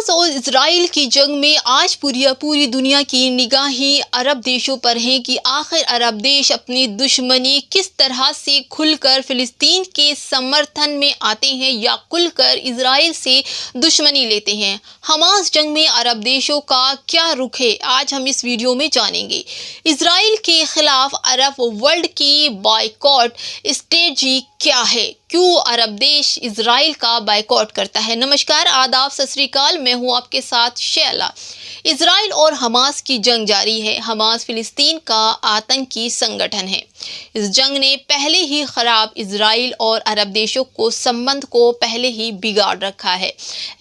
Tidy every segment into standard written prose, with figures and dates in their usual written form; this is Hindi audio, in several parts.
हमास और इजराइल की जंग में आज पूरी दुनिया की निगाहें अरब देशों पर हैं कि आखिर अरब देश अपनी दुश्मनी किस तरह से खुलकर फिलिस्तीन के समर्थन में आते हैं या खुलकर इजराइल से दुश्मनी लेते हैं। हमास जंग में अरब देशों का क्या रुख है, आज हम इस वीडियो में जानेंगे। इजराइल के खिलाफ अरब वर्ल्ड की बॉयकॉट स्ट्रेटजी क्या है, क्यों अरब देश इजराइल का बायकॉट करता है। नमस्कार, आदाब, सत श्री अकाल, मैं हूं आपके साथ शैला। इजराइल और हमास की जंग जारी है। हमास फिलिस्तीन का आतंकी संगठन है। इस जंग ने पहले ही खराब इजराइल और अरब देशों को संबंध को पहले ही बिगाड़ रखा है।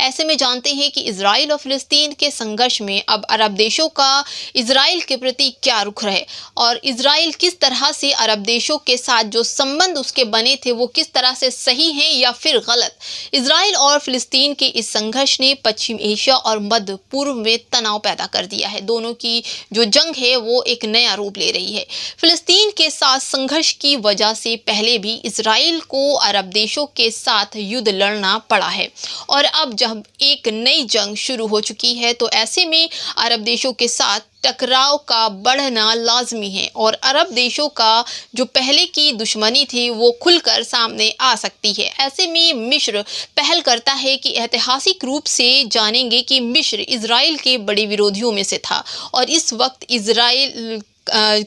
ऐसे में जानते हैं कि इजराइल और फिलिस्तीन के संघर्ष में अब अरब देशों का इजराइल के प्रति क्या रुख रहे और इजराइल किस तरह से अरब देशों के साथ जो संबंध उसके बने थे वो किस तरह से सही हैं या फिर गलत। इजराइल और फिलिस्तीन के इस संघर्ष ने पश्चिम एशिया और मध्य पूर्व में तनाव पैदा कर दिया है। दोनों की जो जंग है वो एक नया रूप ले रही है। फिलिस्तीन के साथ संघर्ष की वजह से पहले भी इजराइल को अरब देशों के साथ युद्ध लड़ना पड़ा है और अब जब एक नई जंग शुरू हो चुकी है तो ऐसे में अरब देशों के साथ टकराव का बढ़ना लाजमी है और अरब देशों का जो पहले की दुश्मनी थी वो खुलकर सामने आ सकती है। ऐसे में मिस्र पहल करता है कि ऐतिहासिक रूप से जानेंगे कि मिस्र इजराइल के बड़े विरोधियों में से था और इस वक्त इजराइल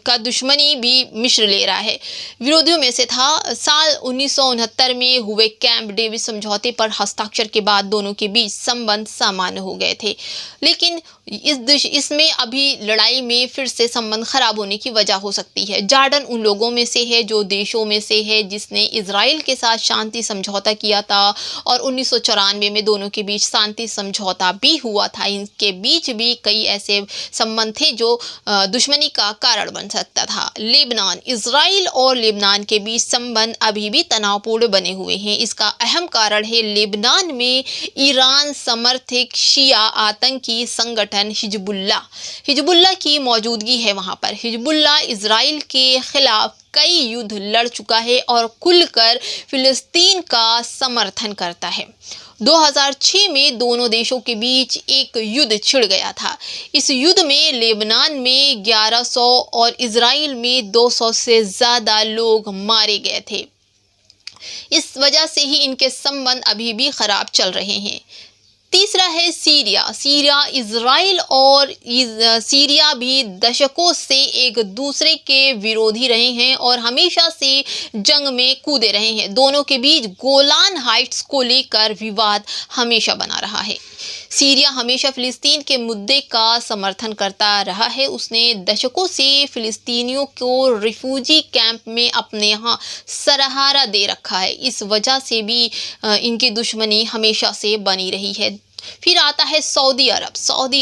का दुश्मनी भी मिस्र ले रहा है, विरोधियों में से था। साल 1969 में हुए कैंप डेविड समझौते पर हस्ताक्षर के बाद दोनों के बीच संबंध सामान्य हो गए थे, लेकिन इसमें अभी लड़ाई में फिर से संबंध खराब होने की वजह हो सकती है। जॉर्डन उन लोगों में से है, जो देशों में से है जिसने इजराइल के साथ शांति समझौता किया था और 1994 में दोनों के बीच शांति समझौता भी हुआ था। इनके बीच भी कई ऐसे संबंध थे जो दुश्मनी का कारण बन सकता था। लेबनान, इजराइल और लेबनान के बीच संबंध अभी भी तनावपूर्ण बने हुए हैं। इसका अहम कारण है लेबनान में ईरान समर्थित शिया आतंकी संगठन हिजबुल्लाह की मौजूदगी है। वहां पर हिजबुल्लाह इजराइल के खिलाफ कई युद्ध लड़ चुका है और खुलकर फिलिस्तीन का समर्थन करता है। 2006 में दोनों देशों के बीच एक युद्ध छिड़ गया था। इस युद्ध में लेबनान में 1100 और इजराइल में 200 से ज्यादा लोग मारे गए थे। इस वजह से ही इनके संबंध अभी भी खराब चल रहे हैं। तीसरा है सीरिया। इजराइल और सीरिया भी दशकों से एक दूसरे के विरोधी रहे हैं और हमेशा से जंग में कूदे रहे हैं। दोनों के बीच गोलान हाइट्स को लेकर विवाद हमेशा बना रहा है। सीरिया हमेशा फिलिस्तीन के मुद्दे का समर्थन करता रहा है। उसने दशकों से फिलिस्तीनियों को रिफ्यूजी कैंप में अपने यहाँ सहारा दे रखा है। इस वजह से भी इनकी दुश्मनी हमेशा से बनी रही है। फिर आता है सऊदी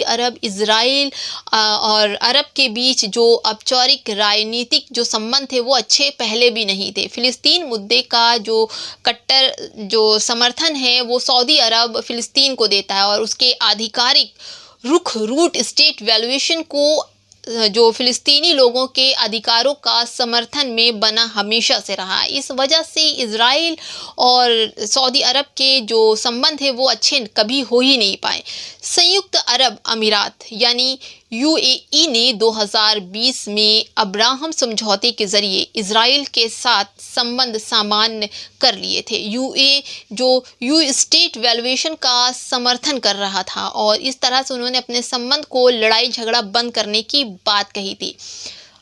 अरब, इजराइल और अरब के बीच जो औपचारिक राजनीतिक जो संबंध थे वो अच्छे पहले भी नहीं थे। फिलिस्तीन मुद्दे का जो कट्टर जो समर्थन है वो सऊदी अरब फिलिस्तीन को देता है और उसके आधिकारिक रूट स्टेट वैल्यूएशन को जो फिलिस्तीनी लोगों के अधिकारों का समर्थन में बना हमेशा से रहा। इस वजह से इजराइल और सऊदी अरब के जो संबंध है वो अच्छे कभी हो ही नहीं पाए। संयुक्त अरब अमीरात यानी यूएई ने 2020 में अब्राहम समझौते के जरिए इजराइल के साथ संबंध सामान्य कर लिए थे। यू स्टेट वैल्यूएशन का समर्थन कर रहा था और इस तरह से उन्होंने अपने संबंध को लड़ाई झगड़ा बंद करने की बात कही थी।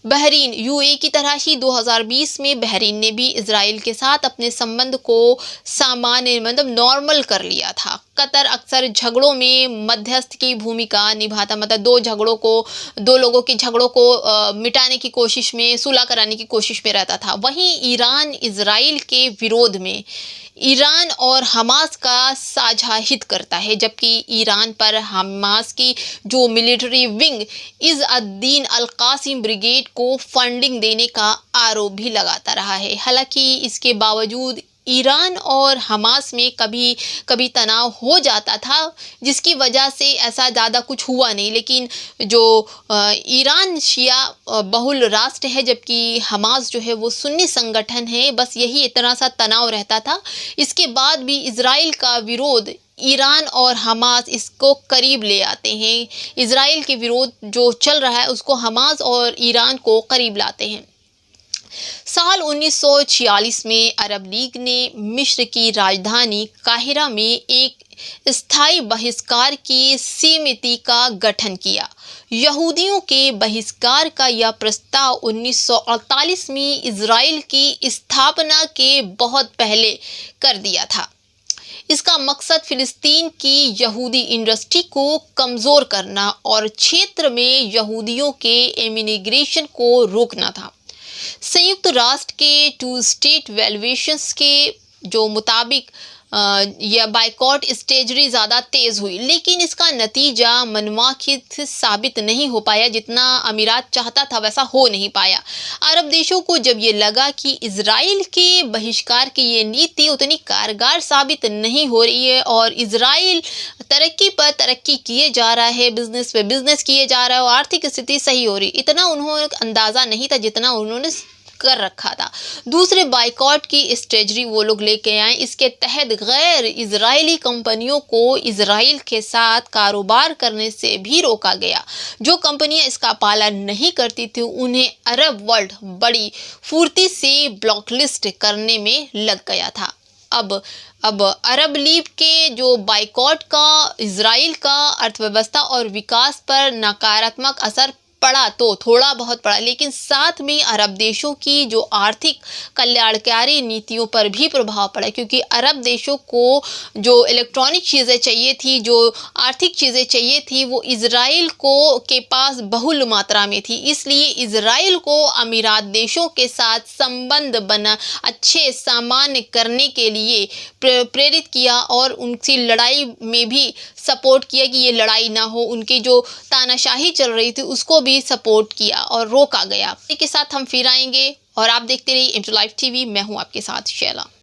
बहरीन, यूएई की तरह ही 2020 में बहरीन ने भी इजराइल के साथ अपने संबंध को सामान्य नॉर्मल कर लिया था। कतर अक्सर झगड़ों में मध्यस्थ की भूमिका निभाता, दो लोगों के झगड़ों को मिटाने की कोशिश में, सुलह कराने की कोशिश में रहता था। वहीं ईरान इजराइल के विरोध में ईरान और हमास का साझा हित करता है, जबकि ईरान पर हमास की जो military wing is ad-Din अल-कासिम brigade को फंडिंग देने का आरोप भी लगाता रहा है। हालांकि इसके बावजूद ईरान और हमास में कभी कभी तनाव हो जाता था, जिसकी वजह से ऐसा ज़्यादा कुछ हुआ नहीं। लेकिन जो ईरान शिया बहुल राष्ट्र है, जबकि हमास जो है वो सुन्नी संगठन है, बस यही इतना सा तनाव रहता था। इसके बाद भी इजराइल का विरोध ईरान और हमास इसको करीब ले आते हैं। इजराइल के विरोध जो चल रहा है उसको हमास और ईरान को करीब लाते हैं। साल 1946 में अरब लीग ने मिस्र की राजधानी काहिरा में एक स्थायी बहिष्कार की समिति का गठन किया। यहूदियों के बहिष्कार का यह प्रस्ताव 1948 में इजराइल की स्थापना के बहुत पहले कर दिया था। इसका मकसद फिलिस्तीन की यहूदी इंडस्ट्री को कमज़ोर करना और क्षेत्र में यहूदियों के इमिग्रेशन को रोकना था। संयुक्त राष्ट्र के टू स्टेट वैल्यूएशंस के जो मुताबिक यह बाइकॉट स्ट्रेटजी ज़्यादा तेज़ हुई, लेकिन इसका नतीजा मनवाखित साबित नहीं हो पाया। जितना अमीरात चाहता था वैसा हो नहीं पाया। अरब देशों को जब ये लगा कि इजराइल के बहिष्कार की ये नीति उतनी कारगर साबित नहीं हो रही है और इजराइल तरक्की पर तरक्की किए जा रहा है, बिजनेस पे बिजनेस किए जा रहा है और आर्थिक स्थिति सही हो रही, इतना उन्होंने अंदाज़ा नहीं था जितना उन्होंने कर रखा था। दूसरे बाइकॉट की स्ट्रेटजी वो लोग लेके आए। इसके तहत गैर इजरायली कंपनियों को इजराइल के साथ कारोबार करने से भी रोका गया। जो कंपनियां इसका पालन नहीं करती थी उन्हें अरब वर्ल्ड बड़ी फुर्ती से ब्लॉकलिस्ट करने में लग गया था। अब अरब लीग के जो बाइकॉट का इजराइल का अर्थव्यवस्था और विकास पर नकारात्मक असर पड़ा तो थोड़ा बहुत पड़ा, लेकिन साथ में अरब देशों की जो आर्थिक कल्याणकारी नीतियों पर भी प्रभाव पड़ा, क्योंकि अरब देशों को जो इलेक्ट्रॉनिक चीज़ें चाहिए थी, जो आर्थिक चीज़ें चाहिए थी, वो इजराइल को के पास बहुल मात्रा में थी। इसलिए इजराइल को अमीरात देशों के साथ संबंध बना अच्छे सामान्य करने के लिए प्रेरित किया और उनकी लड़ाई में भी सपोर्ट किया कि ये लड़ाई ना हो। उनकी जो तानाशाही चल रही थी उसको भी सपोर्ट किया और रोका गया। इसके साथ हम फिर आएंगे और आप देखते रहिए M2 लाइव टीवी। मैं हूं आपके साथ शैला।